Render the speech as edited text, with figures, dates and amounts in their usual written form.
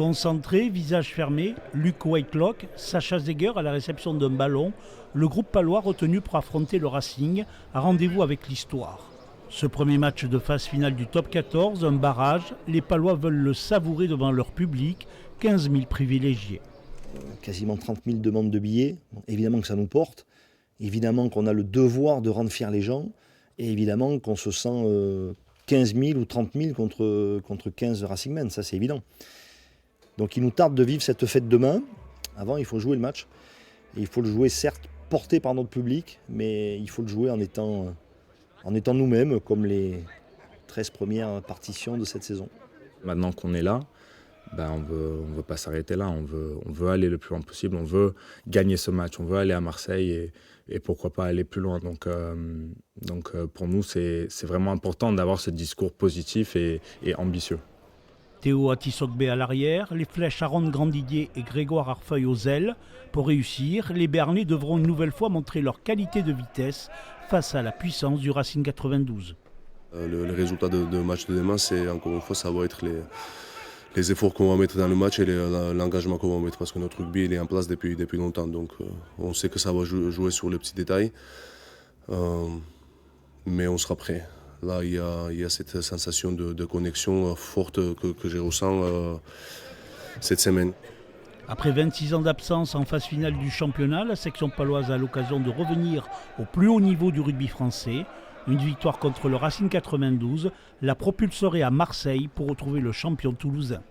Concentré, visage fermé, Luc Whitelock, Sacha Zeger à la réception d'un ballon, le groupe palois retenu pour affronter le Racing a rendez-vous avec l'histoire. Ce premier match de phase finale du top 14, un barrage, les Palois veulent le savourer devant leur public, 15 000 privilégiés. Quasiment 30 000 demandes de billets, évidemment que ça nous porte, évidemment qu'on a le devoir de rendre fiers les gens, et évidemment qu'on se sent 15 000 ou 30 000 contre 15 Racingmen, ça c'est évident. Donc il nous tarde de vivre cette fête demain. Avant, il faut jouer le match. Et il faut le jouer certes porté par notre public, mais il faut le jouer en étant nous-mêmes, comme les 13 premières partitions de cette saison. Maintenant qu'on est là, on veut pas s'arrêter là, on veut aller le plus loin possible, on veut gagner ce match, on veut aller à Marseille et pourquoi pas aller plus loin. Donc pour nous, c'est vraiment important d'avoir ce discours positif et ambitieux. Théo Atisogbe à l'arrière, les flèches Aaron Grandidier et Grégoire Arfeuil aux ailes. Pour réussir, les Béarnais devront une nouvelle fois montrer leur qualité de vitesse face à la puissance du Racing 92. Le résultat de match de demain, c'est encore une fois, ça va être les efforts qu'on va mettre dans le match et l'engagement qu'on va mettre, parce que notre rugby il est en place depuis longtemps. Donc on sait que ça va jouer sur les petits détails, mais on sera prêt. Là, il y a cette sensation de connexion forte que je ressens cette semaine. Après 26 ans d'absence en phase finale du championnat, la section paloise a l'occasion de revenir au plus haut niveau du rugby français. Une victoire contre le Racing 92 la propulserait à Marseille pour retrouver le champion toulousain.